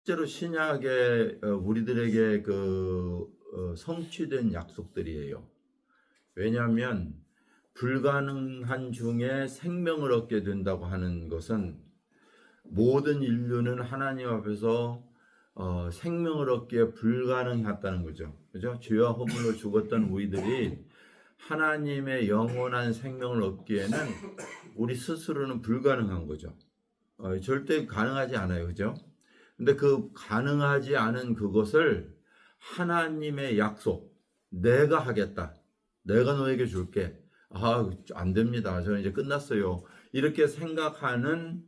실제로 신약에 우리들에게 성취된 약속들이에요. 왜냐하면 불가능한 중에 생명을 얻게 된다고 하는 것은 모든 인류는 하나님 앞에서 생명을 얻기에 불가능했다는 거죠. 그죠? 죄와 허물로 죽었던 우리들이 하나님의 영원한 생명을 얻기에는 우리 스스로는 불가능한 거죠. 절대 가능하지 않아요. 그죠? 근데 그 가능하지 않은 그것을 하나님의 약속, 내가 하겠다. 내가 너에게 줄게. 안 됩니다. 저는 이제 끝났어요. 이렇게 생각하는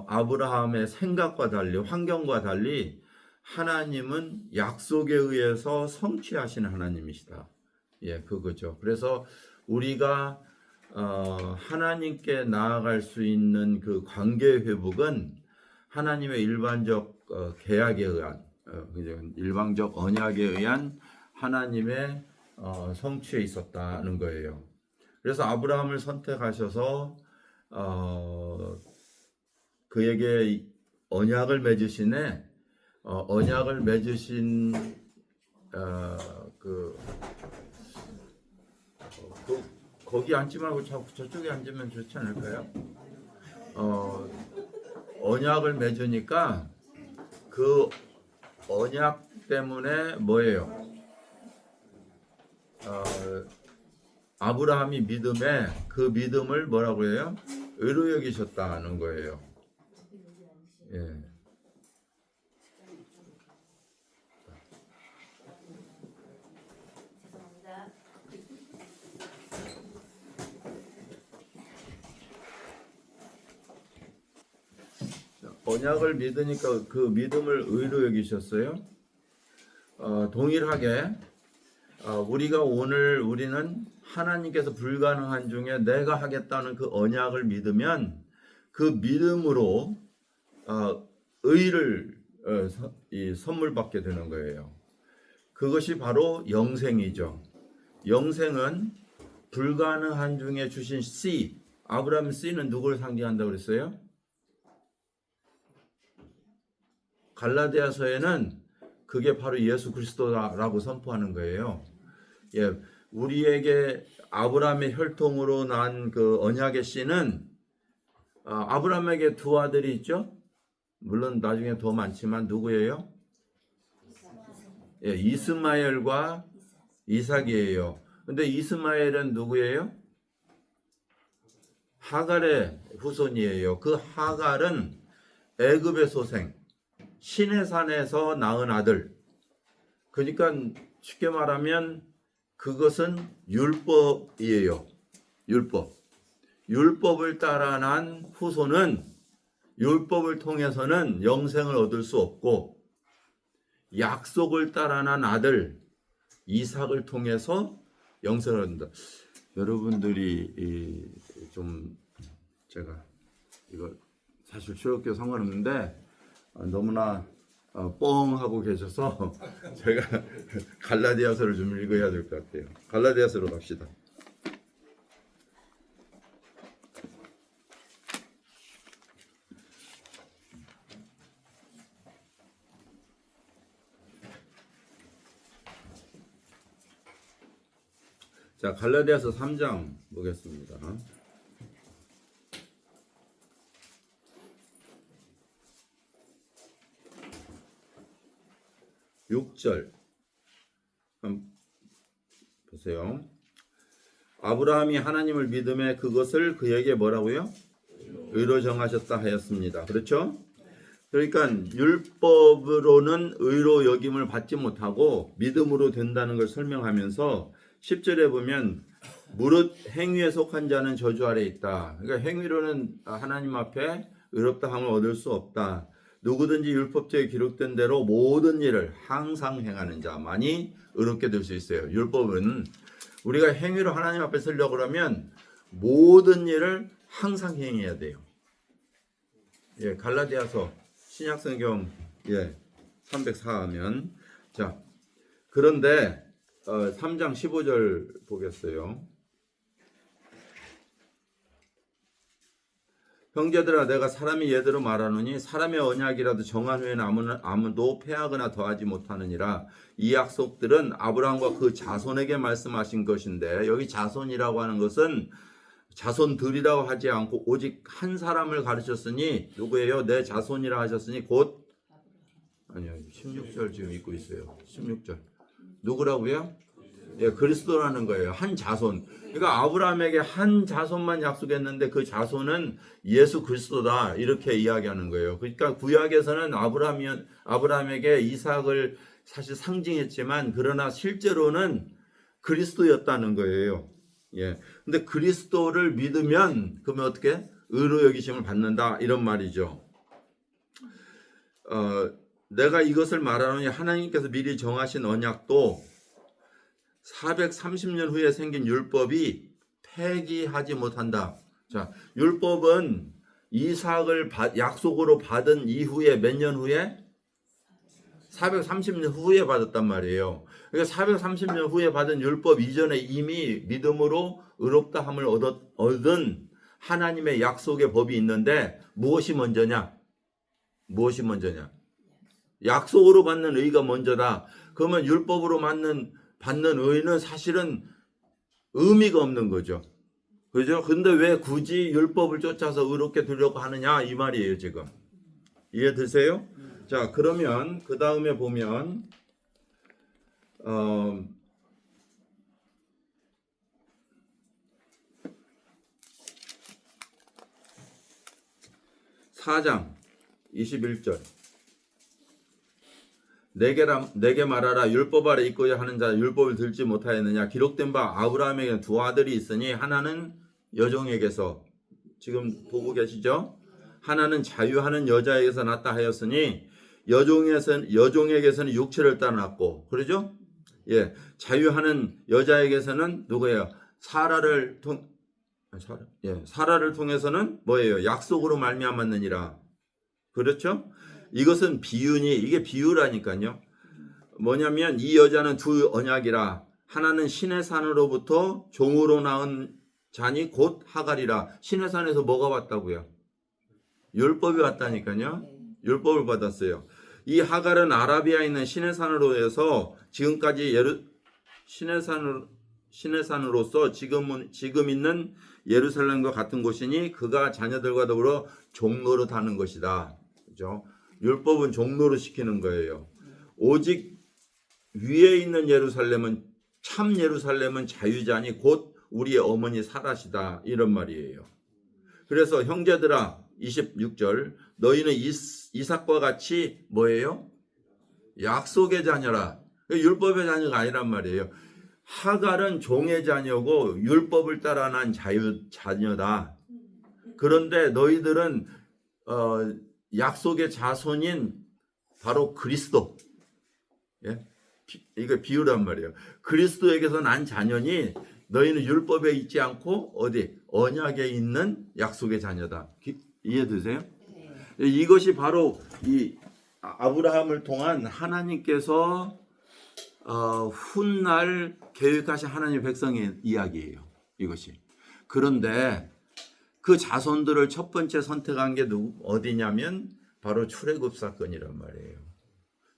아브라함의 생각과 달리, 환경과 달리 하나님은 약속에 의해서 성취하시는 하나님이시다. 예, 그거죠. 그래서 우리가 하나님께 나아갈 수 있는 그 관계 회복은 하나님의 일반적 계약에 의한, 일방적 언약에 의한 하나님의 성취에 있었다는 거예요. 그래서 아브라함을 선택하셔서 그에게 언약을 맺으시네. 언약을 맺으신 거기 앉지 말고 저쪽에 앉으면 좋지 않을까요? 언약을 맺으니까 그 언약 때문에 뭐예요? 아브라함이 믿음에 그 믿음을 뭐라고 해요? 의로 여기셨다는 거예요. 예. 언약을 믿으니까 그 믿음을 의로 여기셨어요. 동일하게 우리는 하나님께서 불가능한 중에 내가 하겠다는 그 언약을 믿으면 그 믿음으로 의를 선물 받게 되는 거예요. 그것이 바로 영생이죠. 영생은 불가능한 중에 주신 씨, 아브라함 씨는 누구를 상징한다고 그랬어요? 갈라디아서에는 그게 바로 예수 그리스도라고 선포하는 거예요. 예, 우리에게 아브라함의 혈통으로 난 그 언약의 씨는 아브라함에게 두 아들이 있죠. 물론 나중에 더 많지만 누구예요? 예, 이스마엘과 이삭이에요. 근데 이스마엘은 누구예요? 하갈의 후손이에요. 그 하갈은 애굽의 소생, 시내산에서 낳은 아들. 그러니까 쉽게 말하면 그것은 율법이에요. 율법. 율법을 따라 난 후손은 율법을 통해서는 영생을 얻을 수 없고, 약속을 따라 난 아들 이삭을 통해서 영생을 얻는다. 여러분들이 좀 제가 이거 사실 출애굽기 상관없는데 너무나 뻥하고 계셔서 제가 갈라디아서를 좀 읽어야 될 것 같아요. 갈라디아서로 갑시다. 자, 갈라디아서 3장 보겠습니다. 6절 한번 보세요. 아브라함이 하나님을 믿음에 그것을 그에게 뭐라고요? 의로 정하셨다 하였습니다. 그렇죠? 그러니까 율법으로는 의로 여김을 받지 못하고 믿음으로 된다는 걸 설명하면서 10절에 보면 무릇 행위에 속한 자는 저주 아래 있다. 그러니까 행위로는 하나님 앞에 의롭다 함을 얻을 수 없다. 누구든지 율법책에 기록된 대로 모든 일을 항상 행하는 자만이 의롭게 될 수 있어요. 율법은 우리가 행위로 하나님 앞에 서려고 그러면 모든 일을 항상 행해야 돼요. 예, 갈라디아서 신약성경 304 하면 자, 그런데 3장 15절 보겠어요. 형제들아 내가 사람이 예대로 말하노니 사람의 언약이라도 정한 후에는 아무도 폐하거나 더하지 못하느니라. 이 약속들은 아브라함과 그 자손에게 말씀하신 것인데 여기 자손이라고 하는 것은 자손들이라고 하지 않고 오직 한 사람을 가르쳤으니 누구예요? 내 자손이라 하셨으니 곧 아니요 16절 지금 읽고 있어요. 16절 누구라고요? 예, 그리스도라는 거예요. 한 자손. 그러니까 아브라함에게 한 자손만 약속했는데 그 자손은 예수 그리스도다 이렇게 이야기하는 거예요. 그러니까 구약에서는 아브라함에게 이삭을 사실 상징했지만 그러나 실제로는 그리스도였다는 거예요. 예. 근데 그리스도를 믿으면 그러면 어떻게? 의로 여기심을 받는다 이런 말이죠. 내가 이것을 말하노니 하나님께서 미리 정하신 언약도 430년 후에 생긴 율법이 폐기하지 못한다. 자, 율법은 이삭을 약속으로 받은 이후에 몇 년 후에? 430년 후에 받았단 말이에요. 그러니까 430년 후에 받은 율법 이전에 이미 믿음으로 의롭다 함을 얻은 하나님의 약속의 법이 있는데 무엇이 먼저냐? 무엇이 먼저냐? 약속으로 받는 의가 먼저다. 그러면 율법으로 받는 의는 사실은 의미가 없는 거죠. 그죠? 근데 왜 굳이 율법을 쫓아서 의롭게 되려고 하느냐 이 말이에요, 지금. 이해되세요? 자, 그러면 그 다음에 보면 4장 21절 내게 말하라. 율법 아래 있고자 하는 자 율법을 들지 못하였느냐. 기록된 바 아브라함에게 두 아들이 있으니 하나는 여종에게서 지금 보고 계시죠? 하나는 자유하는 여자에게서 났다 하였으니 여종에게서는 육체를 따라 났고 그러죠? 예, 자유하는 여자에게서는 누구예요? 사라를 통해서는 뭐예요? 약속으로 말미암았느니라. 그렇죠? 이것은 비유니 이게 비유라니까요. 뭐냐면 이 여자는 두 언약이라. 하나는 시내산으로부터 종으로 낳은 자니 곧 하갈이라. 시내산에서 뭐가 왔다고요? 율법이 왔다니까요. 율법을 받았어요. 이 하갈은 아라비아에 있는 시내산으로 해서 지금까지 시내산으로서 지금 있는 예루살렘과 같은 곳이니 그가 자녀들과 더불어 종노릇 하는 것이다. 그죠? 율법은 종노릇 시키는 거예요. 오직 위에 있는 참 예루살렘은 자유자니 곧 우리의 어머니 사라시다 이런 말이에요. 그래서 형제들아 26절 너희는 이삭과 같이 뭐예요? 약속의 자녀라. 율법의 자녀가 아니란 말이에요. 하갈은 종의 자녀고 율법을 따라 난 자녀다. 그런데 너희들은 약속의 자손인 바로 그리스도. 예? 이거 비유란 말이에요. 그리스도에게서 난 자녀니 너희는 율법에 있지 않고 어디? 언약에 있는 약속의 자녀다. 이해되세요? 네. 이것이 바로 이 아브라함을 통한 하나님께서 훗날 계획하신 하나님의 백성의 이야기예요. 이것이. 그런데 그 자손들을 첫 번째 선택한 게 어디냐면 바로 출애굽 사건이란 말이에요.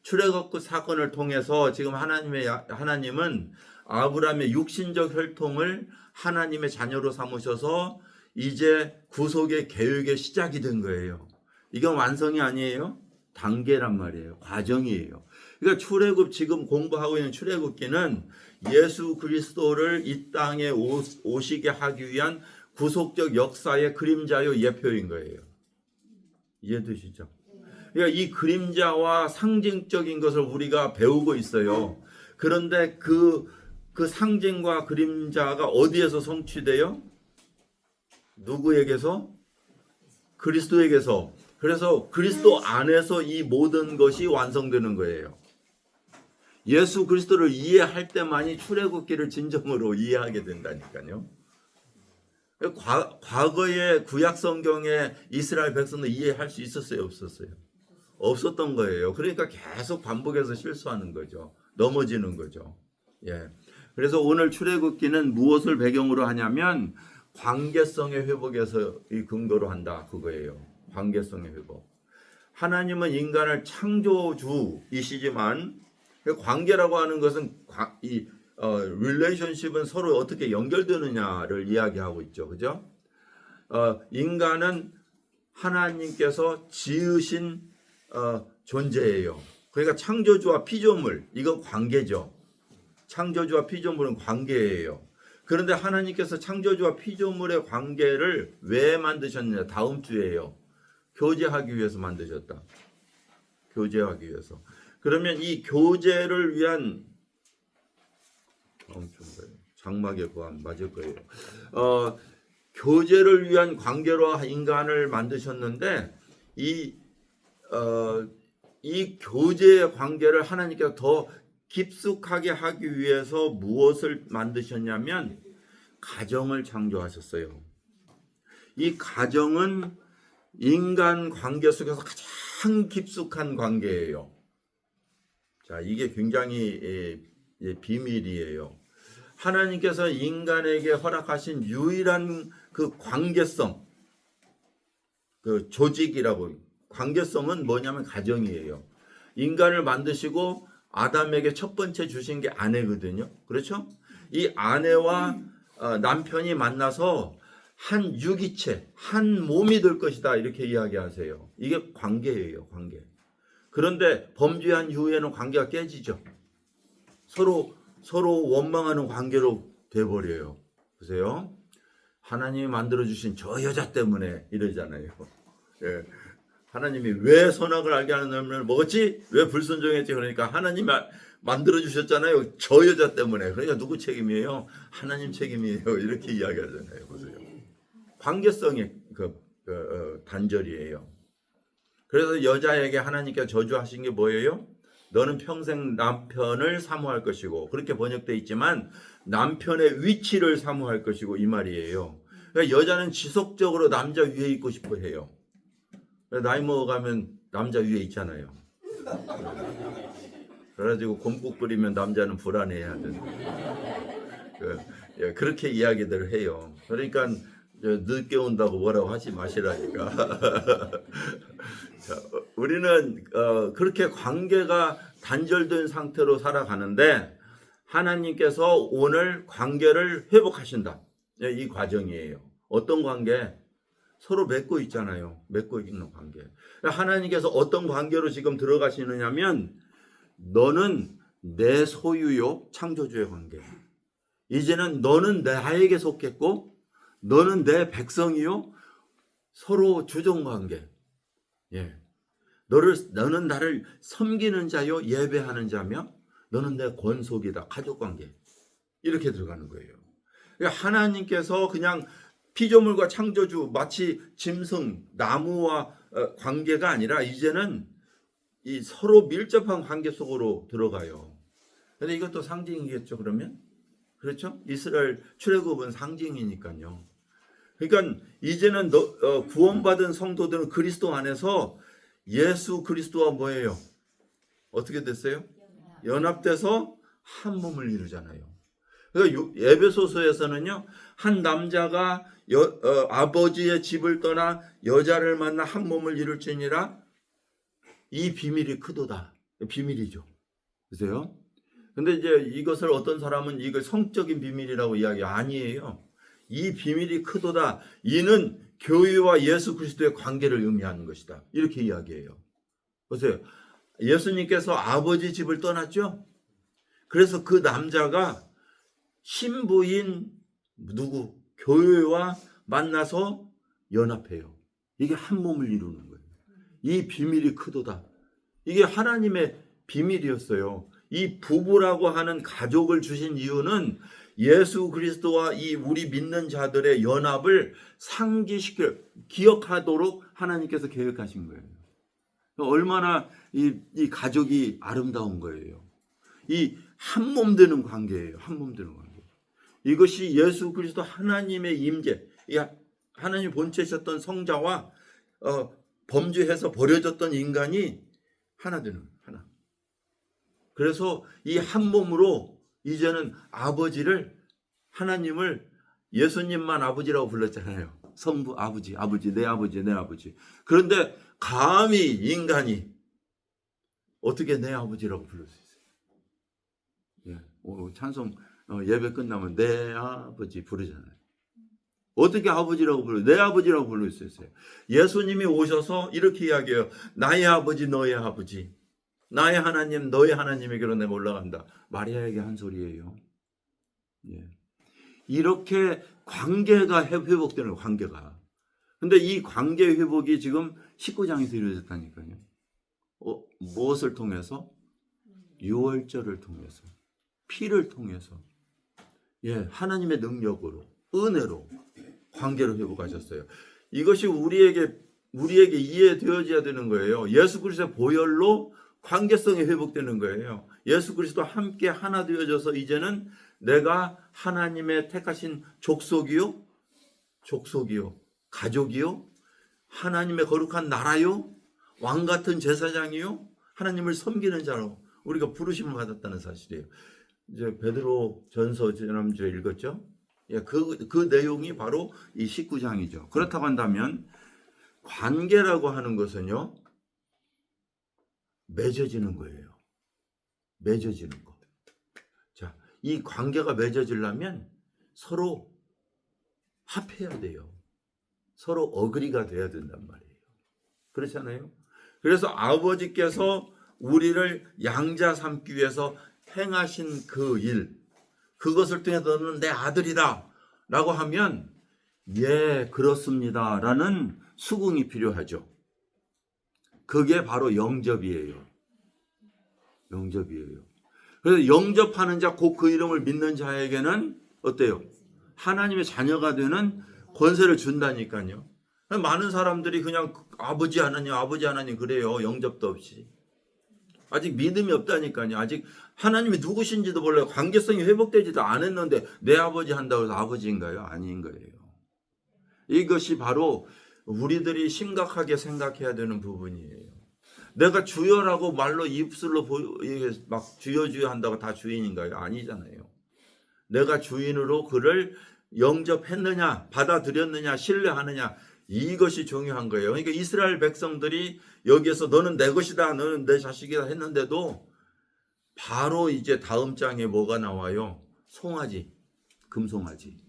출애굽 사건을 통해서 지금 하나님은 아브라함의 육신적 혈통을 하나님의 자녀로 삼으셔서 이제 구속의 계획의 시작이 된 거예요. 이건 완성이 아니에요. 단계란 말이에요. 과정이에요. 그러니까 출애굽 지금 공부하고 있는 출애굽기는 예수 그리스도를 이 땅에 오시게 하기 위한 구속적 역사의 그림자요 예표인 거예요. 이해되시죠? 그러니까 이 그림자와 상징적인 것을 우리가 배우고 있어요. 그런데 그 상징과 그림자가 어디에서 성취돼요? 누구에게서? 그리스도에게서. 그래서 그리스도 안에서 이 모든 것이 완성되는 거예요. 예수 그리스도를 이해할 때만이 출애굽기를 진정으로 이해하게 된다니까요. 과거의 구약 성경의 이스라엘 백성도 이해할 수 있었어요, 없었어요? 없었던 거예요. 그러니까 계속 반복해서 실수하는 거죠. 넘어지는 거죠. 예. 그래서 오늘 출애굽기는 무엇을 배경으로 하냐면 관계성의 회복에서 이 근거로 한다 그거예요. 관계성의 회복. 하나님은 인간을 창조주이시지만 관계라고 하는 것은 릴레이션십은 서로 어떻게 연결되느냐를 이야기하고 있죠. 그죠? 인간은 하나님께서 지으신 존재예요. 그러니까 창조주와 피조물, 이건 관계죠. 창조주와 피조물은 관계예요. 그런데 하나님께서 창조주와 피조물의 관계를 왜 만드셨느냐? 다음 주에요. 교제하기 위해서 만드셨다. 교제하기 위해서. 그러면 이 교제를 위한 장막의 고함 맞을 거예요. 교제를 위한 관계로 인간을 만드셨는데 이 교제의 관계를 하나님께서 더 깊숙하게 하기 위해서 무엇을 만드셨냐면 가정을 창조하셨어요. 이 가정은 인간 관계 속에서 가장 깊숙한 관계예요. 자, 이게 굉장히 비밀이에요. 하나님께서 인간에게 허락하신 유일한 그 관계성, 그 조직이라고, 관계성은 뭐냐면 가정이에요. 인간을 만드시고 아담에게 첫 번째 주신 게 아내거든요. 그렇죠? 이 아내와 남편이 만나서 한 유기체, 한 몸이 될 것이다 이렇게 이야기하세요. 이게 관계예요. 관계. 그런데 범죄한 이후에는 관계가 깨지죠. 서로 원망하는 관계로 돼버려요. 보세요. 하나님이 만들어주신 저 여자 때문에 이러잖아요. 예. 하나님이 왜 선악을 알게 하는 을 먹었지? 왜 불순종했지? 그러니까 하나님이 만들어주셨잖아요. 저 여자 때문에. 그러니까 누구 책임이에요? 하나님 책임이에요. 이렇게 이야기하잖아요. 보세요. 관계성의 단절이에요. 그래서 여자에게 하나님께서 저주하신 게 뭐예요? 너는 평생 남편을 사모할 것이고, 그렇게 번역되어 있지만 남편의 위치를 사모할 것이고 이 말이에요. 그러니까 여자는 지속적으로 남자 위에 있고 싶어 해요. 나이 먹어가면 남자 위에 있잖아요. 그래가지고 곰국 끓이면 남자는 불안해야 된다. 그렇게 이야기들을 해요. 그러니까 늦게 온다고 뭐라고 하지 마시라니까. 자, 우리는 그렇게 관계가 단절된 상태로 살아가는데 하나님께서 오늘 관계를 회복하신다. 이 과정이에요. 어떤 관계? 서로 맺고 있잖아요. 맺고 있는 관계. 하나님께서 어떤 관계로 지금 들어가시느냐면 너는 내 소유요. 창조주의 관계. 이제는 너는 나에게 속했고 너는 내 백성이요. 서로 주종 관계. 예. 너는 나를 섬기는 자요. 예배하는 자며 너는 내 권속이다. 가족 관계. 이렇게 들어가는 거예요. 그러니까 하나님께서 그냥 피조물과 창조주 마치 짐승, 나무와 관계가 아니라 이제는 이 서로 밀접한 관계 속으로 들어가요. 근데 이것도 상징이겠죠, 그러면? 그렇죠? 이스라엘 출애굽은 상징이니까요. 그러니까 이제는 구원받은 성도들은 그리스도 안에서 예수 그리스도와 뭐예요? 어떻게 됐어요? 연합돼서 한 몸을 이루잖아요. 그러니까 에베소서에서는요, 한 남자가 아버지의 집을 떠나 여자를 만나 한 몸을 이룰지니라 이 비밀이 크도다. 비밀이죠. 그래서요. 근데 이제 이것을 어떤 사람은 이걸 성적인 비밀이라고 이야기 아니에요. 이 비밀이 크도다. 이는 교회와 예수 그리스도의 관계를 의미하는 것이다. 이렇게 이야기해요. 보세요. 예수님께서 아버지 집을 떠났죠. 그래서 그 남자가 신부인 누구? 교회와 만나서 연합해요. 이게 한 몸을 이루는 거예요. 이 비밀이 크도다. 이게 하나님의 비밀이었어요. 이 부부라고 하는 가족을 주신 이유는 예수 그리스도와 이 우리 믿는 자들의 연합을 상기시켜 기억하도록 하나님께서 계획하신 거예요. 얼마나 이 가족이 아름다운 거예요. 이 한 몸 되는 관계예요. 한 몸 되는 관계. 이것이 예수 그리스도 하나님의 임재, 하나님 본체셨던 성자와 범죄해서 버려졌던 인간이 하나 되는 거예요. 하나. 그래서 이 한 몸으로 이제는 아버지를 하나님을 예수님만 아버지라고 불렀잖아요. 성부 아버지, 아버지, 내 아버지, 내 아버지. 그런데 감히 인간이 어떻게 내 아버지라고 부를 수 있어요? 예, 찬송 예배 끝나면 내 아버지 부르잖아요. 어떻게 아버지라고 불러요? 내 아버지라고 부를 수 있어요. 예수님이 오셔서 이렇게 이야기해요. 나의 아버지, 너의 아버지. 나의 하나님, 너의 하나님에게로 내가 올라간다. 마리아에게 한 소리예요. 예. 이렇게 관계가 회복되는 거예요, 관계가. 근데 이 관계 회복이 지금 19장에서 이루어졌다니까요. 무엇을 통해서? 유월절을 통해서, 피를 통해서, 예, 하나님의 능력으로, 은혜로 관계를 회복하셨어요. 이것이 우리에게 이해되어져야 되는 거예요. 예수 그리스도의 보혈로 관계성이 회복되는 거예요. 예수 그리스도와 함께 하나 되어져서 이제는 내가 하나님의 택하신 족속이요, 가족이요, 하나님의 거룩한 나라요, 왕 같은 제사장이요, 하나님을 섬기는 자로 우리가 부르심을 받았다는 사실이에요. 이제 베드로 전서 지난주에 읽었죠? 예, 그 내용이 바로 이 19장이죠. 그렇다고 한다면 관계라고 하는 것은요, 맺어지는 거예요. 맺어지는 거. 자, 이 관계가 맺어지려면 서로 합해야 돼요. 서로 어그리가 돼야 된단 말이에요. 그렇잖아요? 그래서 아버지께서 우리를 양자 삼기 위해서 행하신 그 일, 그것을 통해 너는 내 아들이다 라고 하면 예, 그렇습니다 라는 수긍이 필요하죠. 그게 바로 영접이에요. 영접이에요. 그래서 영접하는 자, 곧 그 이름을 믿는 자에게는 어때요? 하나님의 자녀가 되는 권세를 준다니까요. 많은 사람들이 그냥 아버지 하나님 그래요. 영접도 없이. 아직 믿음이 없다니까요. 아직 하나님이 누구신지도 몰라요. 관계성이 회복되지도 않았는데 내 아버지 한다고 해서 아버지인가요? 아닌 거예요. 이것이 바로 우리들이 심각하게 생각해야 되는 부분이에요. 내가 주여라고 말로 입술로 막 주여 한다고 다 주인인가요? 아니잖아요. 내가 주인으로 그를 영접했느냐, 받아들였느냐, 신뢰하느냐, 이것이 중요한 거예요. 그러니까 이스라엘 백성들이 여기에서 너는 내 것이다, 너는 내 자식이다 했는데도 바로 이제 다음 장에 뭐가 나와요? 송아지, 금송아지.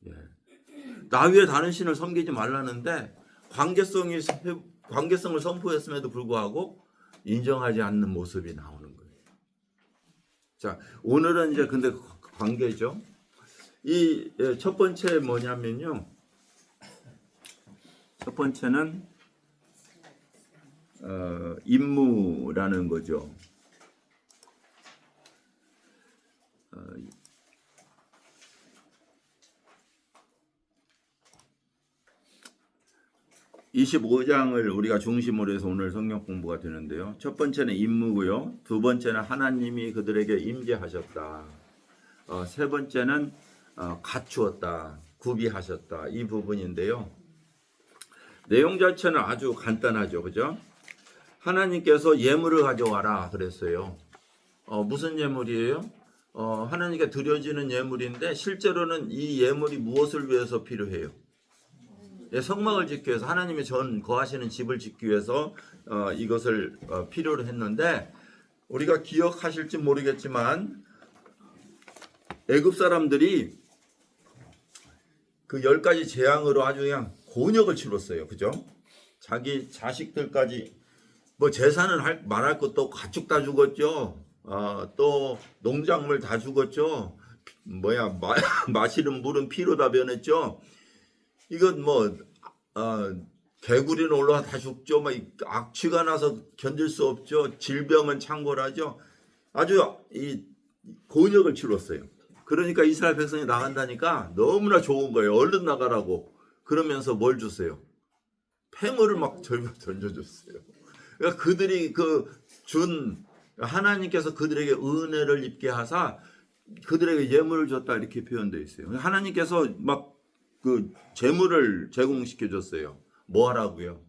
예. 나 위에 다른 신을 섬기지 말라는데 관계성을 선포했음에도 불구하고 인정하지 않는 모습이 나오는 거예요. 자, 오늘은 이제 근데 관계죠. 이 첫 번째 뭐냐면요. 첫 번째는 임무라는 거죠. 25장을 우리가 중심으로 해서 오늘 성경 공부가 되는데요. 첫 번째는 임무고요. 두 번째는 하나님이 그들에게 임재하셨다. 세 번째는 갖추었다, 구비하셨다, 이 부분인데요. 내용 자체는 아주 간단하죠, 그죠? 하나님께서 예물을 가져와라 그랬어요. 무슨 예물이에요? 하나님께 드려지는 예물인데 실제로는 이 예물이 무엇을 위해서 필요해요? 예, 성막을 짓기 위해서, 하나님이 전 거하시는 집을 짓기 위해서 이것을 필요로 했는데, 우리가 기억하실지 모르겠지만 애굽 사람들이 그 10가지 재앙으로 아주 그냥 곤욕을 치렀어요. 그죠? 자기 자식들까지 뭐 재산은 말할 것도 가축 다 죽었죠. 또 농작물 다 죽었죠. 마시는 물은 피로 다 변했죠. 이건 뭐 개구리는 올라와 다 죽죠. 막 악취가 나서 견딜 수 없죠. 질병은 창궐하죠. 아주 이 곤욕을 치렀어요. 그러니까 이스라엘 백성이 나간다니까 너무나 좋은 거예요. 얼른 나가라고. 그러면서 뭘 주세요? 폐물을 막 던져줬어요. 그러니까 그들이 하나님께서 그들에게 은혜를 입게 하사 그들에게 예물을 줬다, 이렇게 표현되어 있어요. 하나님께서 막 그 재물을 제공시켜 줬어요. 뭐 하라고요?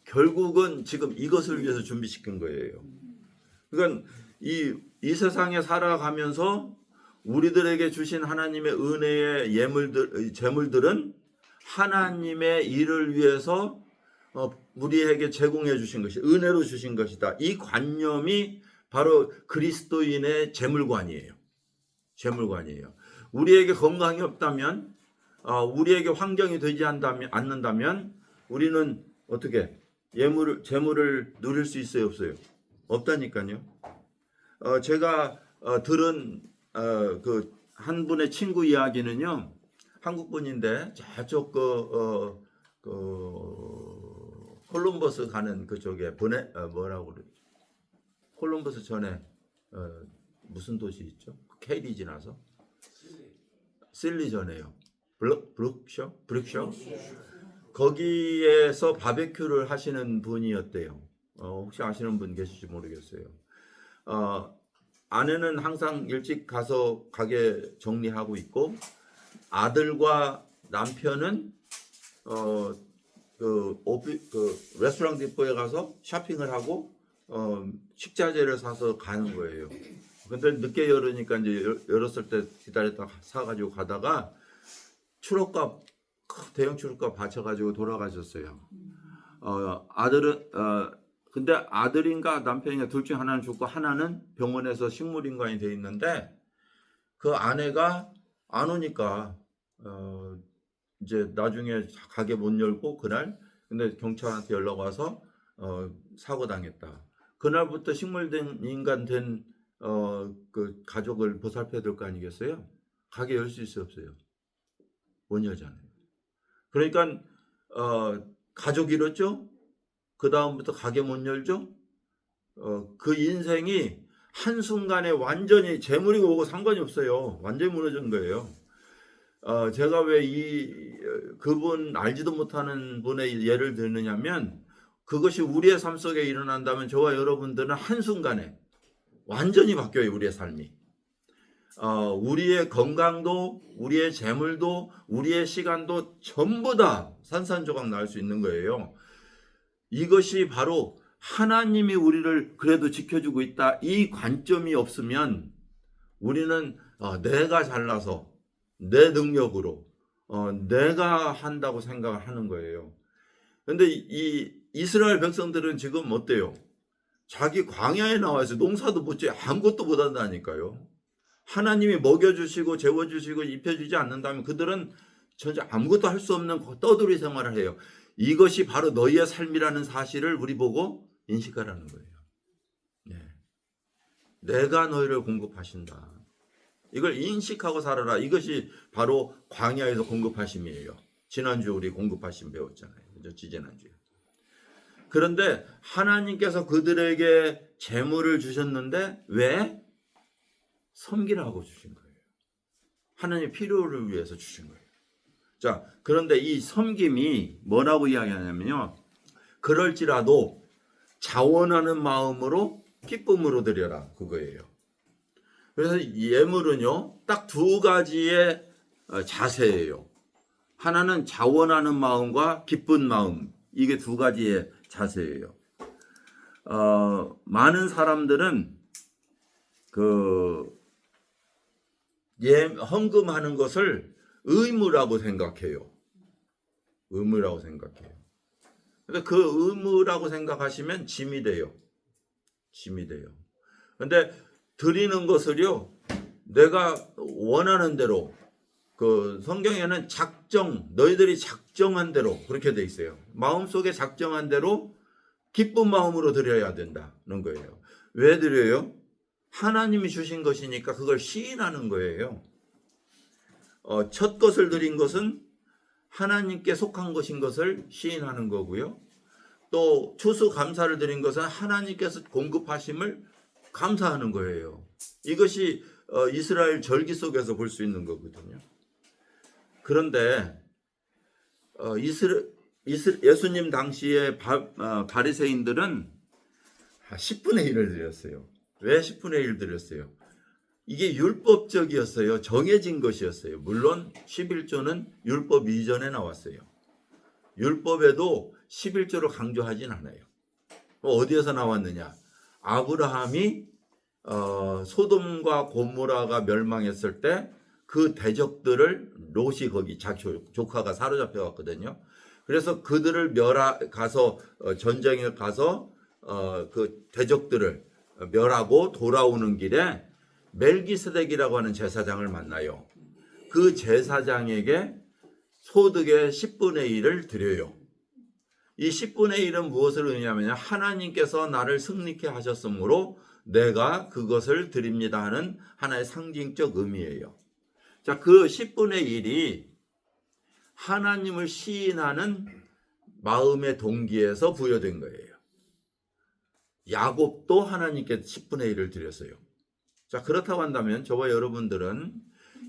결국은 지금 이것을 위해서 준비시킨 거예요. 그러니까 이 세상에 살아가면서 우리들에게 주신 하나님의 은혜의 재물들은 하나님의 일을 위해서 우리에게 제공해 주신 것이 은혜로 주신 것이다. 이 관념이 바로 그리스도인의 재물관이에요. 재물관이에요. 우리에게 건강이 없다면, 우리에게 환경이 되지 않는다면 우리는 어떻게 재물을 누릴 수 있어요, 없어요? 없다니까요. 제가 들은 그 한 분의 친구 이야기는요, 한국 분인데 저쪽 콜럼버스 가는 그쪽에 뭐라고 그러죠? 콜럼버스 전에 무슨 도시 있죠? 케이리 지나서 실리 전에요. 브룩셔? 거기에서 바베큐를 하시는 분이었대요. 혹시 아시는 분 계실지 모르겠어요. 아내는 항상 일찍 가서 가게 정리하고 있고, 아들과 남편은 레스토랑 디포에 가서 쇼핑을 하고 식자재를 사서 가는 거예요. 근데 늦게 열으니까 이제 열었을 때 기다렸다 사가지고 가다가 추럭값, 대형 추럭값 받쳐가지고 돌아가셨어요. 아들은 근데 아들인가 남편인가 둘 중 하나는 죽고 하나는 병원에서 식물인간이 돼 있는데, 그 아내가 안 오니까 이제 나중에 가게 못 열고 그날, 근데 경찰한테 연락 와서 사고 당했다. 그날부터 식물인간 된 그 가족을 보살펴야 될 거 아니겠어요? 가게 열 수 있어요, 없어요? 못 열잖아요. 그러니까 가족 잃었죠? 그 다음부터 가게 못 열죠? 그 인생이 한순간에 완전히 재물이 오고 상관이 없어요. 완전히 무너진 거예요. 제가 왜 그분 알지도 못하는 분의 예를 드느냐면, 그것이 우리의 삶 속에 일어난다면 저와 여러분들은 한순간에 완전히 바뀌어요. 우리의 삶이. 우리의 건강도, 우리의 재물도, 우리의 시간도 전부 다 산산조각 날 수 있는 거예요. 이것이 바로 하나님이 우리를 그래도 지켜주고 있다, 이 관점이 없으면 우리는 내가 잘나서 내 능력으로 내가 한다고 생각을 하는 거예요. 그런데 이 이스라엘 백성들은 지금 어때요? 자기 광야에 나와서 농사도 못 지어 아무것도 못 한다니까요. 하나님이 먹여주시고 재워주시고 입혀주지 않는다면 그들은 전혀 아무것도 할 수 없는 떠돌이 생활을 해요. 이것이 바로 너희의 삶이라는 사실을 우리 보고 인식하라는 거예요. 네. 내가 너희를 공급하신다. 이걸 인식하고 살아라. 이것이 바로 광야에서 공급하심이에요. 지난주 우리 공급하심 배웠잖아요. 그죠? 지지난주에. 그런데 하나님께서 그들에게 재물을 주셨는데 왜? 섬기라고 주신 거예요. 하나님의 필요를 위해서 주신 거예요. 자, 그런데 이 섬김이 뭐라고 이야기하냐면요, 그럴지라도 자원하는 마음으로 기쁨으로 드려라, 그거예요. 그래서 예물은요, 딱 두 가지의 자세예요. 하나는 자원하는 마음과 기쁜 마음, 이게 두 가지의 자세예요. 많은 사람들은 헌금하는 것을 의무라고 생각해요. 의무라고 생각해요. 근데 그 의무라고 생각하시면 짐이 돼요. 짐이 돼요. 근데 드리는 것을요, 내가 원하는 대로, 그 성경에는 너희들이 작정한 대로 그렇게 돼 있어요. 마음속에 작정한 대로 기쁜 마음으로 드려야 된다는 거예요. 왜 드려요? 하나님이 주신 것이니까 그걸 시인하는 거예요. 첫 것을 드린 것은 하나님께 속한 것인 것을 시인하는 거고요. 또 추수감사를 드린 것은 하나님께서 공급하심을 감사하는 거예요. 이것이 이스라엘 절기 속에서 볼 수 있는 거거든요. 그런데 예수님 당시에 바리새인들은 10분의 1을 드렸어요. 왜 10분의 1 드렸어요? 이게 율법적이었어요. 정해진 것이었어요. 물론 11조는 율법 이전에 나왔어요. 율법에도 11조를 강조하진 않아요. 어디에서 나왔느냐? 아브라함이 소돔과 고모라가 멸망했을 때 그 대적들을 롯이 거기 조카가 사로잡혀 갔거든요. 그래서 그들을 가서 전쟁에 가서 그 대적들을 멸하고 돌아오는 길에 멜기세덱이라고 하는 제사장을 만나요. 그 제사장에게 소득의 10분의 1을 드려요. 이 10분의 1은 무엇을 의미하냐면 하나님께서 나를 승리케 하셨으므로 내가 그것을 드립니다 하는 하나의 상징적 의미예요. 자, 그 10분의 1이 하나님을 시인하는 마음의 동기에서 부여된 거예요. 야곱도 하나님께 10분의 1을 드렸어요. 자, 그렇다고 한다면 저와 여러분들은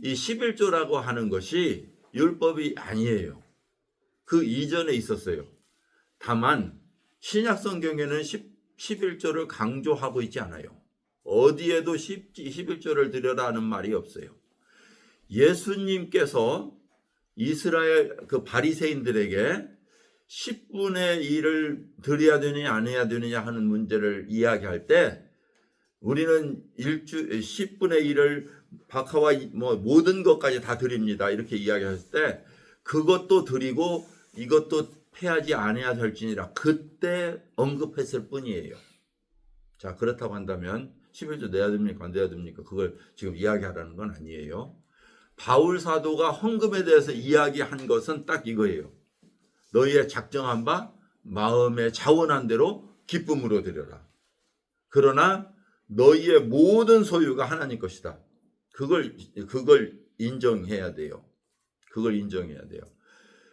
이 11조라고 하는 것이 율법이 아니에요. 그 이전에 있었어요. 다만 신약 성경에는 11조를 강조하고 있지 않아요. 어디에도 11조를 드려라는 말이 없어요. 예수님께서 이스라엘 그 바리새인들에게 10분의 1을 드려야 되느냐 안 해야 되느냐 하는 문제를 이야기할 때 우리는 10분의 1을 박하와 모든 것까지 다 드립니다. 이렇게 이야기했을 때 그것도 드리고 이것도 해야지 안 해야 될지니라 그때 언급했을 뿐이에요. 자, 그렇다고 한다면 11조 내야 됩니까 안 내야 됩니까? 그걸 지금 이야기하라는 건 아니에요. 바울 사도가 헌금에 대해서 이야기한 것은 딱 이거예요. 너희의 작정한 바 마음에 자원한 대로 기쁨으로 드려라. 그러나 너희의 모든 소유가 하나님 것이다. 그걸 인정해야 돼요. 그걸 인정해야 돼요.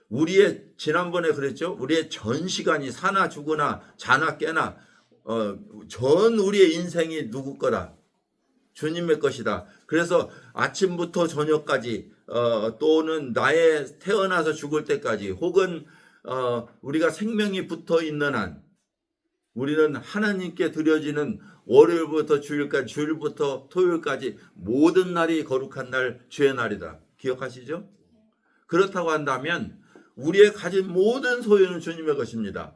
우리의 지난번에 그랬죠. 우리의 전 시간이 사나 죽으나 자나 깨나 전 우리의 인생이 누구 거다. 주님의 것이다. 그래서 아침부터 저녁까지 또는 나의 태어나서 죽을 때까지 혹은 우리가 생명이 붙어 있는 한 우리는 하나님께 드려지는 월요일부터 주일까지 주일부터 토요일까지 모든 날이 거룩한 날 주의 날이다. 기억하시죠? 그렇다고 한다면 우리의 가진 모든 소유는 주님의 것입니다.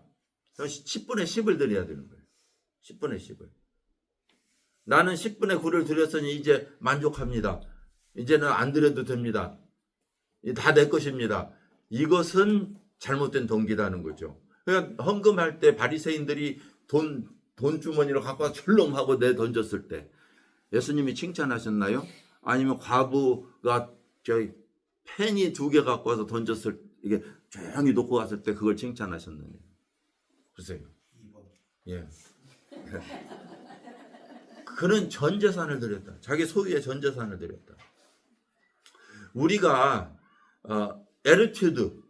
10분의 10을 드려야 되는 거예요. 10분의 10을. 나는 10분의 9를 드렸으니 이제 만족합니다. 이제는 안 드려도 됩니다. 다 내 것입니다. 이것은 잘못된 동기라는 거죠. 그러니까 헌금할 때 바리새인들이 돈 주머니로 갖고 와서 출렁하고 내던졌을 때 예수님이 칭찬하셨나요? 아니면 과부가 저희 펜이 2개 갖고 와서 던졌을 이게 조용히 놓고 갔을 때 그걸 칭찬하셨느냐? 보세요. 예. 그는 전 재산을 드렸다. 자기 소유의 전 재산을 드렸다. 우리가 에르튜드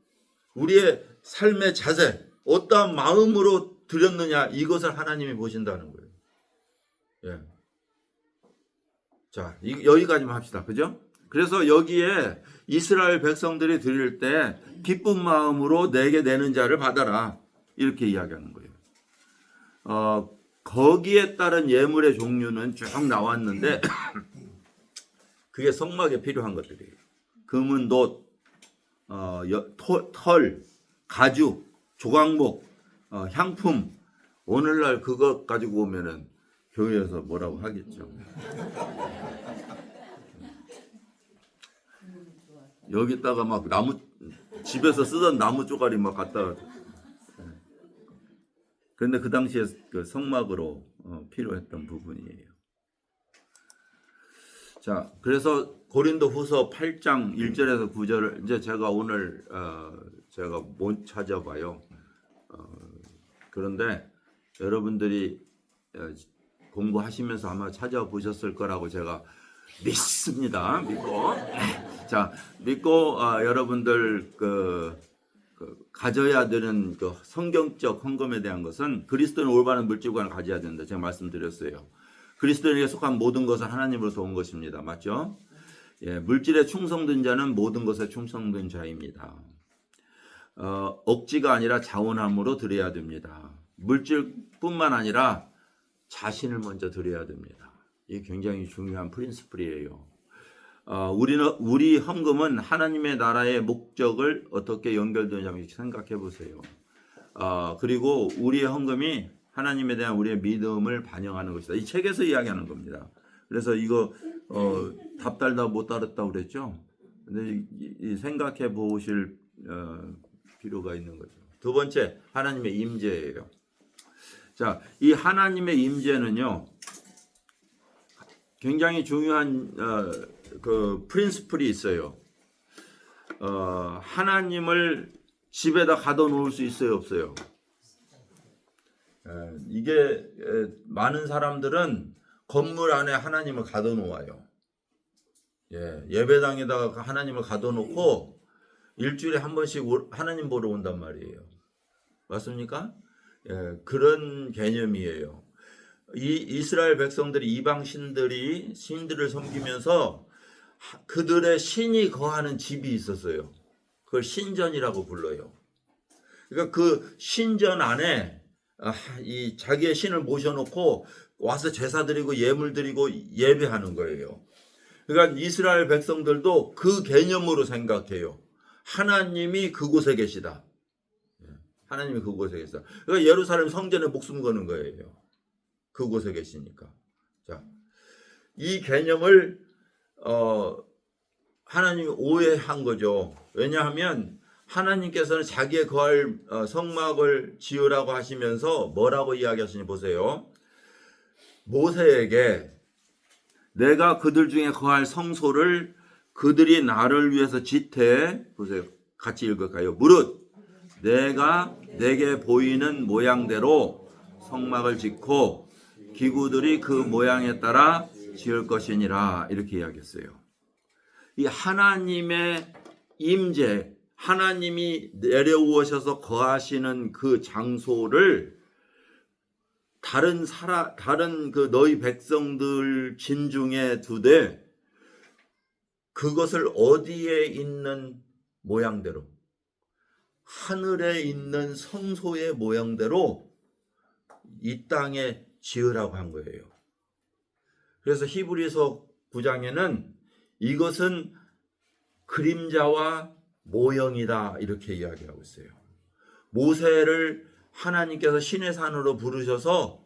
우리의 삶의 자세 어떠한 마음으로 드렸느냐 이것을 하나님이 보신다는 거예요. 예. 자, 여기까지만 합시다. 그죠? 그래서 여기에 이스라엘 백성들이 드릴 때 기쁜 마음으로 내게 내는 자를 받아라. 이렇게 이야기하는 거예요. 거기에 따른 예물의 종류는 쭉 나왔는데 그게 성막에 필요한 것들이에요. 금은 놋, 털, 가죽, 조각목, 향품. 오늘날 그것 가지고 오면은 교회에서 뭐라고 하겠죠. 여기다가 막 집에서 쓰던 나무 쪼가리 막 갖다. 그런데 그 당시에 그 성막으로 필요했던 부분이에요. 자, 그래서 고린도후서 8장 1절에서 9절을 이제 제가 오늘 제가 못 찾아봐요. 그런데 여러분들이 공부하시면서 아마 찾아보셨을 거라고 제가 믿습니다. 자, 믿고 여러분들 가져야 되는 그 성경적 헌금에 대한 것은 그리스도는 올바른 물질관을 가져야 된다. 제가 말씀드렸어요. 그리스도에게 속한 모든 것은 하나님으로서 온 것입니다. 맞죠? 예, 물질에 충성된 자는 모든 것에 충성된 자입니다. 억지가 아니라 자원함으로 드려야 됩니다. 물질뿐만 아니라 자신을 먼저 드려야 됩니다. 이게 굉장히 중요한 프린시플이에요. 우리 헌금은 하나님의 나라의 목적을 어떻게 연결되냐면 생각해 보세요. 그리고 우리의 헌금이 하나님에 대한 우리의 믿음을 반영하는 것이다. 이 책에서 이야기하는 겁니다. 그래서 이거 답달다 못 따랐다고 그랬죠. 근데 생각해 보실 필요가 있는 거죠. 두 번째, 하나님의 임재예요. 자, 이 하나님의 임재는요, 굉장히 중요한 그 프린시플이 있어요. 하나님을 집에다 가둬놓을 수 있어요, 없어요? 이게 많은 사람들은 건물 안에 하나님을 가둬놓아요. 예배당에다가 하나님을 가둬놓고 일주일에 한 번씩 하나님 보러 온단 말이에요. 맞습니까? 그런 개념이에요. 이 이스라엘 백성들이 이방 신들을 섬기면서 그들의 신이 거하는 집이 있었어요. 그걸 신전이라고 불러요. 그러니까 그 신전 안에 이 자기의 신을 모셔놓고 와서 제사 드리고 예물 드리고 예배하는 거예요. 그러니까 이스라엘 백성들도 그 개념으로 생각해요. 하나님이 그곳에 계시다. 하나님이 그곳에 계시다. 그러니까 예루살렘 성전에 목숨 거는 거예요. 그곳에 계시니까. 자, 이 개념을 하나님이 오해한 거죠. 왜냐하면 하나님께서는 자기의 거할 성막을 지으라고 하시면서 뭐라고 이야기하시니 보세요. 모세에게 내가 그들 중에 거할 성소를 그들이 나를 위해서 짓되, 보세요. 같이 읽을까요? 무릇 내가 내게 보이는 모양대로 성막을 짓고 기구들이 그 모양에 따라 지을 것이니라, 이렇게 이야기했어요. 이 하나님의 임재, 하나님이 내려오셔서 거하시는 그 장소를 다른 그 너희 백성들 진중에 두되 그것을 어디에 있는 모양대로, 하늘에 있는 성소의 모양대로 이 땅에 지으라고 한 거예요. 그래서 히브리서 9장에는 이것은 그림자와 모형이다, 이렇게 이야기하고 있어요. 모세를 하나님께서 신의 산으로 부르셔서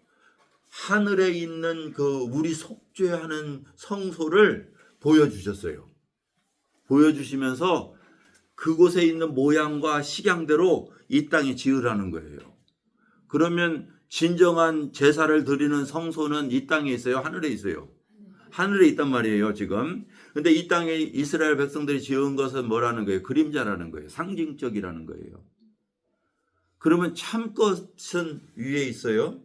하늘에 있는 그 우리 속죄하는 성소를 보여주셨어요. 보여주시면서 그곳에 있는 모양과 식양대로 이 땅에 지으라는 거예요. 그러면 진정한 제사를 드리는 성소는 이 땅에 있어요? 하늘에 있어요? 하늘에 있단 말이에요, 지금. 근데 이 땅에 이스라엘 백성들이 지은 것은 뭐라는 거예요? 그림자라는 거예요. 상징적이라는 거예요. 그러면 참 것은 위에 있어요.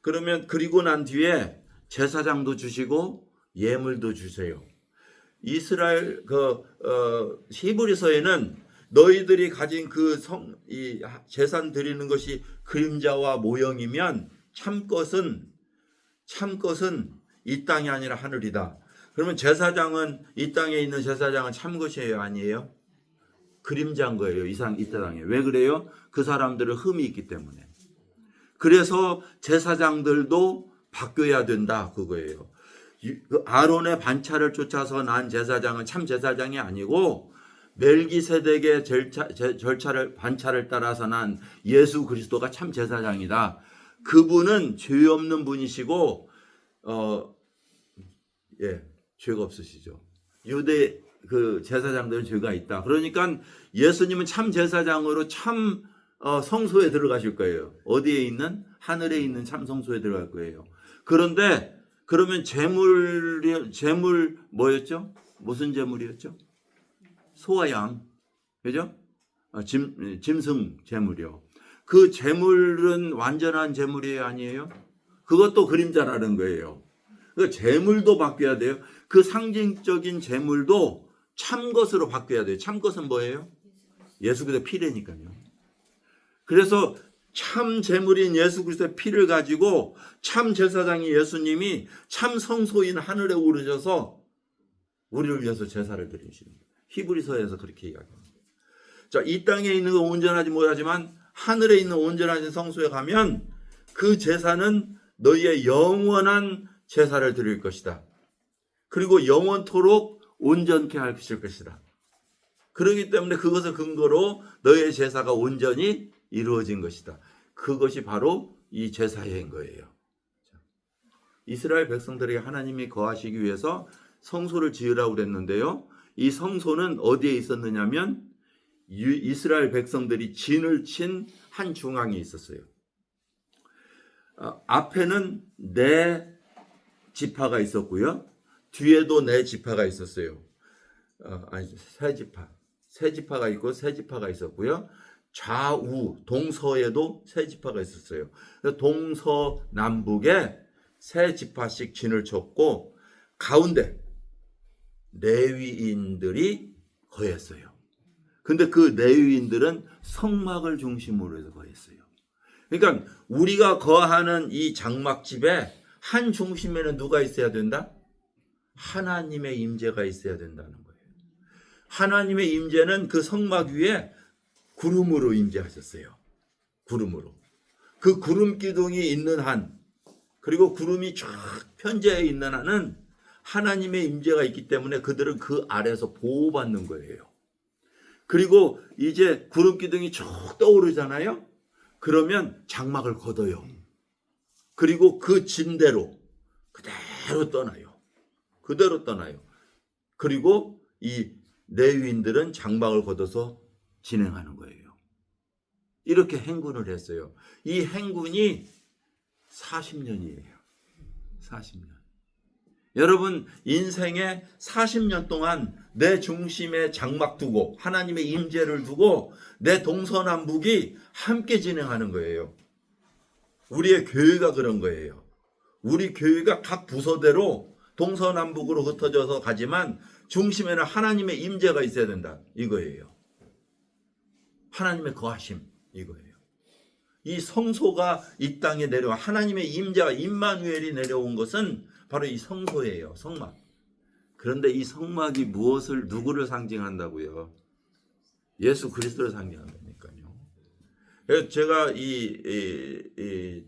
그러면 그리고 난 뒤에 제사장도 주시고 예물도 주세요. 이스라엘 히브리서에는 너희들이 가진 이 제산 드리는 것이 그림자와 모형이면 참 것은 이 땅이 아니라 하늘이다. 그러면 제사장은, 이 땅에 있는 제사장은 참 것이에요, 아니에요? 그림자인 거예요, 이 땅에. 왜 그래요? 그 사람들은 흠이 있기 때문에. 그래서 제사장들도 바뀌어야 된다, 그거예요. 아론의 반차를 쫓아서 난 제사장은 참 제사장이 아니고 멜기세덱의 반차를 따라서 난 예수 그리스도가 참 제사장이다. 그분은 죄 없는 분이시고 죄가 없으시죠. 유대 그 제사장들은 죄가 있다. 그러니까 예수님은 참 제사장으로 참 성소에 들어가실 거예요. 어디에 있는? 하늘에 있는 참 성소에 들어갈 거예요. 그런데 그러면 제물 뭐였죠? 무슨 제물이었죠? 소와 양, 그죠? 짐승 제물이요. 그 제물은 완전한 제물이 아니에요? 그것도 그림자라는 거예요. 그 제물도 바뀌어야 돼요. 그 상징적인 제물도 참 것으로 바뀌어야 돼요. 참 것은 뭐예요? 예수 그리스도의 피라니까요. 그래서 참 제물인 예수 그리스도의 피를 가지고 참 제사장이 예수님이 참 성소인 하늘에 오르셔서 우리를 위해서 제사를 드리시는 거예요. 히브리서에서 그렇게 이야기합니다. 자, 이 땅에 있는 건 온전하지 못하지만 하늘에 있는 온전하신 성소에 가면 그 제사는 너희의 영원한 제사를 드릴 것이다. 그리고 영원토록 온전케 하실 것이다. 그렇기 때문에 그것을 근거로 너희의 제사가 온전히 이루어진 것이다. 그것이 바로 이 제사인 거예요. 이스라엘 백성들에게 하나님이 거하시기 위해서 성소를 지으라고 그랬는데요. 이 성소는 어디에 있었느냐면 이스라엘 백성들이 진을 친 한 중앙에 있었어요. 앞에는 네 지파가 있었고요. 뒤에도 네 지파가 있었어요. 세 지파가 있고 세 지파가 있었고요. 좌우 동서에도 세 지파가 있었어요. 동서남북에 세 지파씩 진을 쳤고 가운데 레위인들이 거했어요. 근데 그 레위인들은 성막을 중심으로 해서 거했어요. 그러니까 우리가 거하는 이 장막집에 한 중심에는 누가 있어야 된다? 하나님의 임재가 있어야 된다는 거예요. 하나님의 임재는 그 성막 위에 구름으로 임재하셨어요. 구름으로. 그 구름 기둥이 있는 한, 그리고 구름이 쫙 편재해 있는 한은 하나님의 임재가 있기 때문에 그들은 그 아래에서 보호받는 거예요. 그리고 이제 구름 기둥이 쭉 떠오르잖아요. 그러면 장막을 걷어요. 그리고 그 진대로 그대로 떠나요. 그대로 떠나요. 그리고 이 레위인들은 장막을 걷어서 진행하는 거예요. 이렇게 행군을 했어요. 이 행군이 40년이에요. 40년. 여러분 인생에 40년 동안 내 중심에 장막 두고 하나님의 임재를 두고 내 동서남북이 함께 진행하는 거예요. 우리의 교회가 그런 거예요. 우리 교회가 각 부서대로 동서남북으로 흩어져서 가지만 중심에는 하나님의 임재가 있어야 된다. 이거예요. 하나님의 거하심 이거예요. 이 성소가 이 땅에 내려와 하나님의 임재가 임마누엘이 내려온 것은 바로 이 성소예요. 성막. 그런데 이 성막이 누구를 상징한다고요? 예수 그리스도를 상징한다니까요. 그래서 제가 이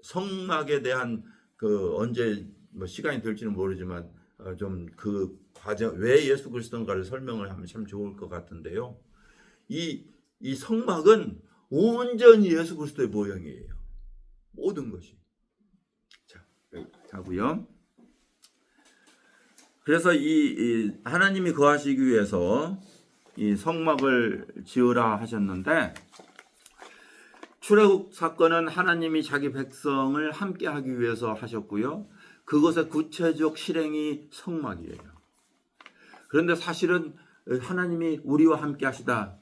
성막에 대한 언제 시간이 될지는 모르지만 좀 그 과정 왜 예수 그리스도인가를 설명을 하면 참 좋을 것 같은데요. 이 성막은 온전히 예수 그리스도의 모형이에요. 모든 것이. 자, 여기 가고요. 그래서 이 하나님이 거하시기 위해서 이 성막을 지으라 하셨는데 출애굽 사건은 하나님이 자기 백성을 함께 하기 위해서 하셨고요. 그것의 구체적 실행이 성막이에요. 그런데 사실은 하나님이 우리와 함께 하시다.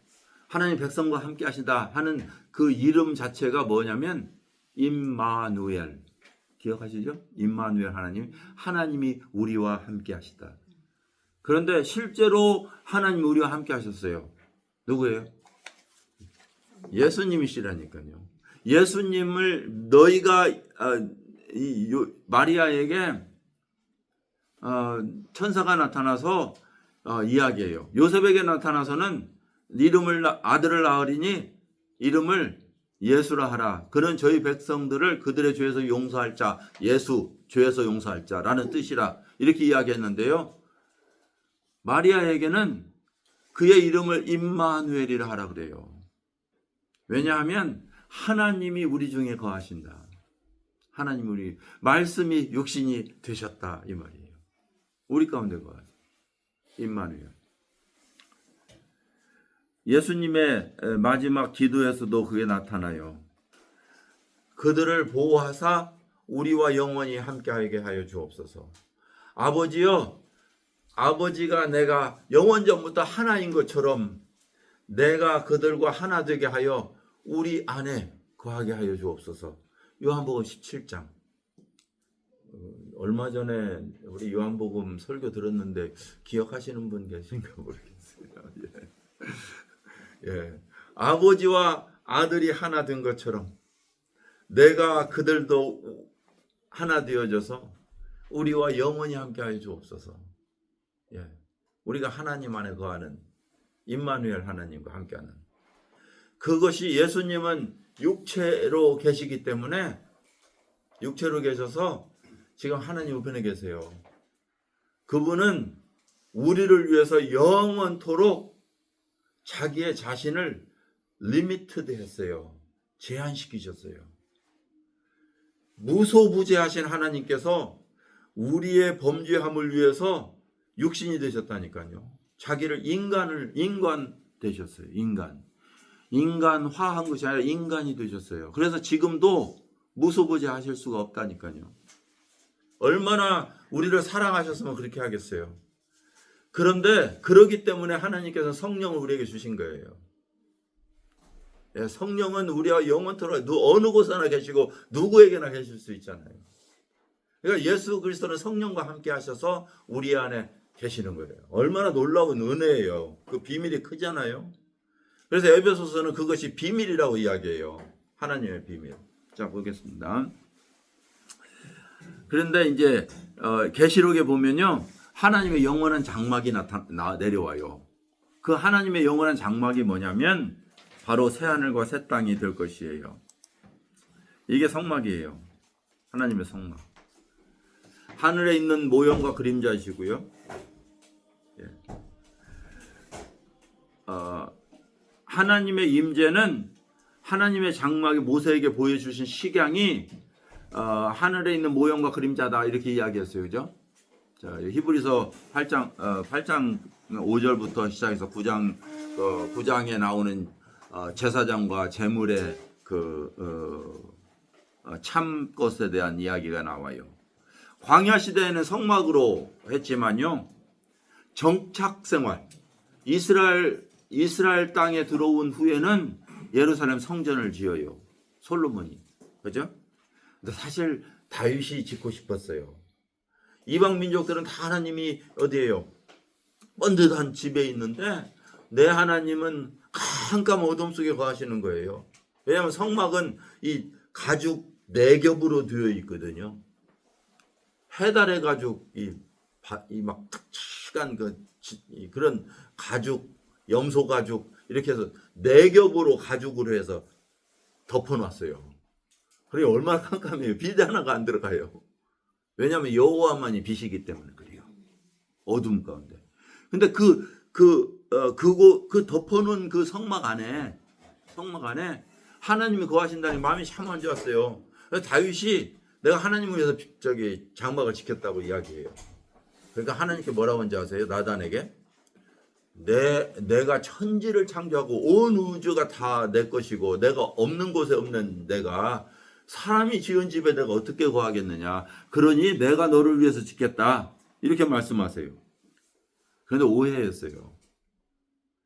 하나님 백성과 함께 하시다 하는 그 이름 자체가 뭐냐면 임마누엘. 기억하시죠? 임마누엘 하나님이 우리와 함께 하시다. 그런데 실제로 하나님이 우리와 함께 하셨어요. 누구예요? 예수님이시라니까요. 예수님을 너희가 마리아에게 천사가 나타나서 이야기해요. 요셉에게 나타나서는 아들을 낳으리니 이름을 예수라 하라. 그는 저희 백성들을 그들의 죄에서 용서할 자, 예수, 죄에서 용서할 자라는 뜻이라. 이렇게 이야기했는데요. 마리아에게는 그의 이름을 임마누엘이라 하라 그래요. 왜냐하면 하나님이 우리 중에 거하신다. 하나님 말씀이 육신이 되셨다 이 말이에요. 우리 가운데 거하신다. 임마누엘. 예수님의 마지막 기도에서도 그게 나타나요. 그들을 보호하사 우리와 영원히 함께하게 하여 주옵소서. 아버지여, 아버지가 내가 영원전부터 하나인 것처럼 내가 그들과 하나 되게 하여 우리 안에 거하게 하여 주옵소서. 요한복음 17장. 얼마 전에 우리 요한복음 설교 들었는데 기억하시는 분 계신가 모르겠어요. 예. 아버지와 아들이 하나 된 것처럼 내가 그들도 하나 되어져서 우리와 영원히 함께하여 주옵소서. 예. 우리가 하나님 안에 거하는 임마누엘 하나님과 함께하는 그것이 예수님은 육체로 계시기 때문에 육체로 계셔서 지금 하나님 우편에 계세요. 그분은 우리를 위해서 영원토록 자기의 자신을 리미트드 했어요. 제한시키셨어요. 무소부재하신 하나님께서 우리의 범죄함을 위해서 육신이 되셨다니까요. 자기를 인간 되셨어요. 인간화한 것이 아니라 인간이 되셨어요. 그래서 지금도 무소부재하실 수가 없다니까요. 얼마나 우리를 사랑하셨으면 그렇게 하겠어요. 그런데 그러기 때문에 하나님께서 성령을 우리에게 주신 거예요. 예, 성령은 우리와 영원토록 어느 곳에나 계시고 누구에게나 계실 수 있잖아요. 그러니까 예수 그리스도는 성령과 함께 하셔서 우리 안에 계시는 거예요. 얼마나 놀라운 은혜예요. 그 비밀이 크잖아요. 그래서 에베소서는 그것이 비밀이라고 이야기해요. 하나님의 비밀. 자, 보겠습니다. 그런데 이제 계시록에 보면요, 하나님의 영원한 장막이 내려와요. 그 하나님의 영원한 장막이 뭐냐면 바로 새 하늘과 새 땅이 될 것이에요. 이게 성막이에요. 하나님의 성막. 하늘에 있는 모형과 그림자이시고요. 예. 하나님의 임재는 하나님의 장막이 모세에게 보여주신 식양이 하늘에 있는 모형과 그림자다 이렇게 이야기했어요. 그죠? 자, 히브리서 8장 5절부터 시작해서 9장에 나오는 제사장과 제물의 참 것에 대한 이야기가 나와요. 광야 시대에는 성막으로 했지만요, 정착 생활, 이스라엘 땅에 들어온 후에는 예루살렘 성전을 지어요. 솔로몬이. 그죠? 근데 사실 다윗이 짓고 싶었어요. 이방 민족들은 다 하나님이 어디에요? 번듯한 집에 있는데 내 하나님은 깜깜 어둠 속에 거하시는 거예요. 왜냐하면 성막은 이 가죽 4겹으로 되어 있거든요. 해달의 가죽, 이 막 특출한 그런 가죽, 염소 가죽 이렇게 해서 4겹으로 가죽으로 해서 덮어놨어요. 그게 얼마나 깜깜해요. 빛 하나가 안 들어가요. 왜냐하면 여호와만이 빛이기 때문에 그래요. 어둠 가운데. 근데 그 덮어놓은 그 성막 안에 하나님이 거하신다니 마음이 참 안 좋았어요. 다윗이 내가 하나님을 위해서 장막을 지켰다고 이야기해요. 그러니까 하나님께 뭐라고 한지 아세요? 나단에게 내가 천지를 창조하고 온 우주가 다 내 것이고 내가 없는 곳에 없는 내가 사람이 지은 집에 내가 어떻게 거하겠느냐. 그러니 내가 너를 위해서 짓겠다. 이렇게 말씀하세요. 그런데 오해했어요.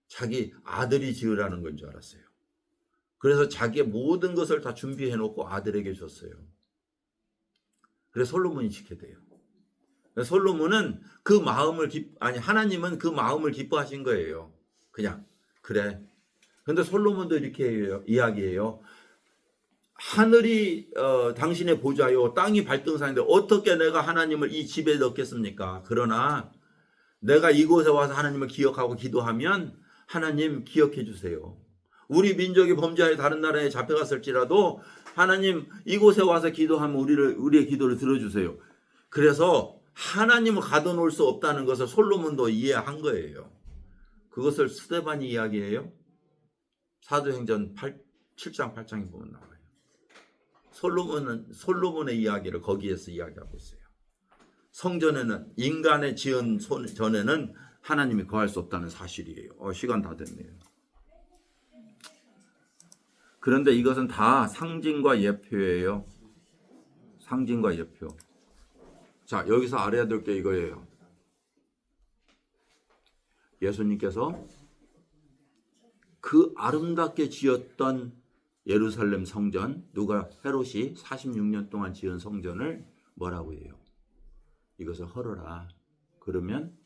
자기 아들이 지으라는 건 줄 알았어요. 그래서 자기의 모든 것을 다 준비해 놓고 아들에게 줬어요. 그래서 솔로몬이 지게 돼요. 솔로몬은 하나님은 그 마음을 기뻐하신 거예요. 그냥 그래. 근데 솔로몬도 이렇게 이야기해요. 하늘이 당신의 보좌요, 땅이 발등상인데 어떻게 내가 하나님을 이 집에 넣겠습니까? 그러나 내가 이곳에 와서 하나님을 기억하고 기도하면 하나님 기억해 주세요. 우리 민족이 범죄하여 다른 나라에 잡혀갔을지라도 하나님 이곳에 와서 기도하면 우리의 기도를 들어주세요. 그래서 하나님을 가둬놓을 수 없다는 것을 솔로몬도 이해한 거예요. 그것을 스데반이 이야기해요. 사도행전 7장 8장에 보면 나와요. 솔로몬의 이야기를 거기에서 이야기하고 있어요. 성전에는 인간의 지은 전에는 하나님이 거할 수 없다는 사실이에요. 시간 다 됐네요. 그런데 이것은 다 상징과 예표예요. 상징과 예표. 자, 여기서 알아야 될 게 이거예요. 예수님께서 그 아름답게 지었던 예루살렘 성전, 헤롯이 46년 동안 지은 성전을 뭐라고 해요? 이것을 헐어라. 그러면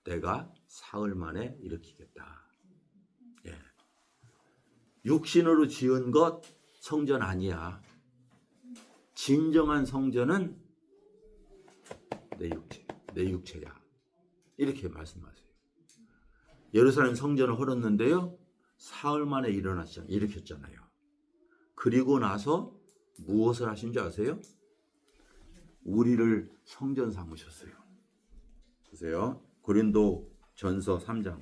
내가 사흘 만에 일으키겠다. 예. 육신으로 지은 것 성전 아니야. 진정한 성전은 내 육체야. 이렇게 말씀하세요. 예루살렘 성전을 헐었는데요, 사흘 만에 일으켰잖아요. 그리고 나서 무엇을 하신 줄 아세요? 우리를 성전 삼으셨어요. 보세요. 고린도 전서 3장.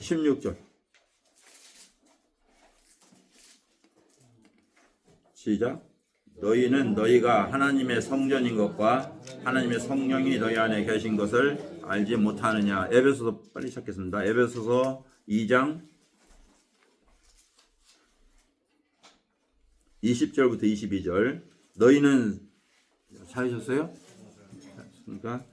16절. 시작. 너희는 너희가 하나님의 성전인 것과 하나님의 성령이 너희 안에 계신 것을 알지 못하느냐. 에베소서 빨리 시작했습니다. 에베소서 2장 20절부터 22절. 너희는 찾으셨어요? 그러니까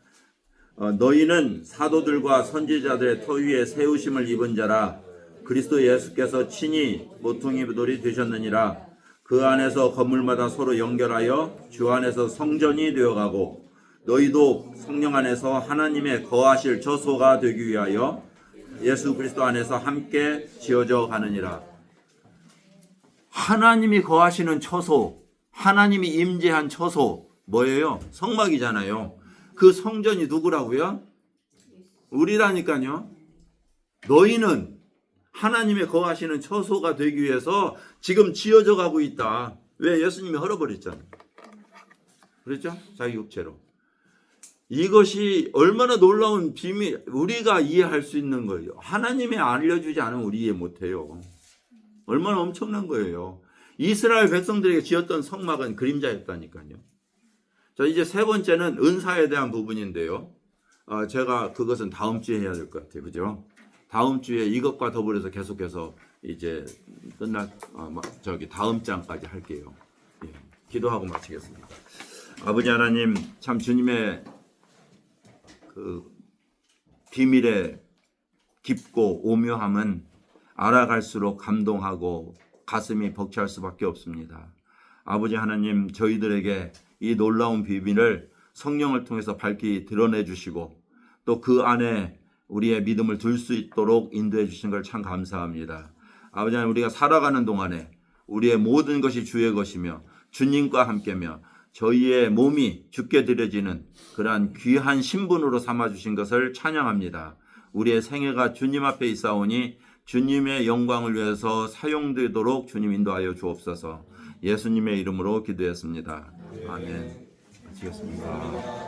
너희는 사도들과 선지자들의 터 위에 세우심을 입은 자라. 그리스도 예수께서 친히 모퉁이 돌이 되셨느니라. 그 안에서 건물마다 서로 연결하여 주 안에서 성전이 되어가고 너희도 성령 안에서 하나님의 거하실 처소가 되기 위하여 예수 그리스도 안에서 함께 지어져 가느니라. 하나님이 거하시는 처소, 하나님이 임재한 처소 뭐예요? 성막이잖아요. 그 성전이 누구라고요? 우리라니까요. 너희는 하나님의 거하시는 처소가 되기 위해서 지금 지어져 가고 있다. 왜? 예수님이 헐어버렸잖아요. 그렇죠? 자기 육체로. 이것이 얼마나 놀라운 비밀, 우리가 이해할 수 있는 거예요. 하나님이 알려주지 않으면 우리 이해 못해요. 얼마나 엄청난 거예요. 이스라엘 백성들에게 지었던 성막은 그림자였다니까요. 자, 이제 세 번째는 은사에 대한 부분인데요. 제가 그것은 다음 주에 해야 될 것 같아요. 그죠? 다음 주에 이것과 더불어서 계속해서 이제 다음 장까지 할게요. 예, 기도하고 마치겠습니다. 아버지 하나님, 참 주님의 그 비밀의 깊고 오묘함은 알아갈수록 감동하고 가슴이 벅찰 수밖에 없습니다. 아버지 하나님, 저희들에게 이 놀라운 비밀을 성령을 통해서 밝히 드러내 주시고 또 그 안에 우리의 믿음을 둘 수 있도록 인도해 주신 걸 참 감사합니다. 아버지 하나님, 우리가 살아가는 동안에 우리의 모든 것이 주의 것이며 주님과 함께며 저희의 몸이 주께 드려지는 그러한 귀한 신분으로 삼아주신 것을 찬양합니다. 우리의 생애가 주님 앞에 있사오니 주님의 영광을 위해서 사용되도록 주님 인도하여 주옵소서. 예수님의 이름으로 기도했습니다. 아멘. 마치겠습니다.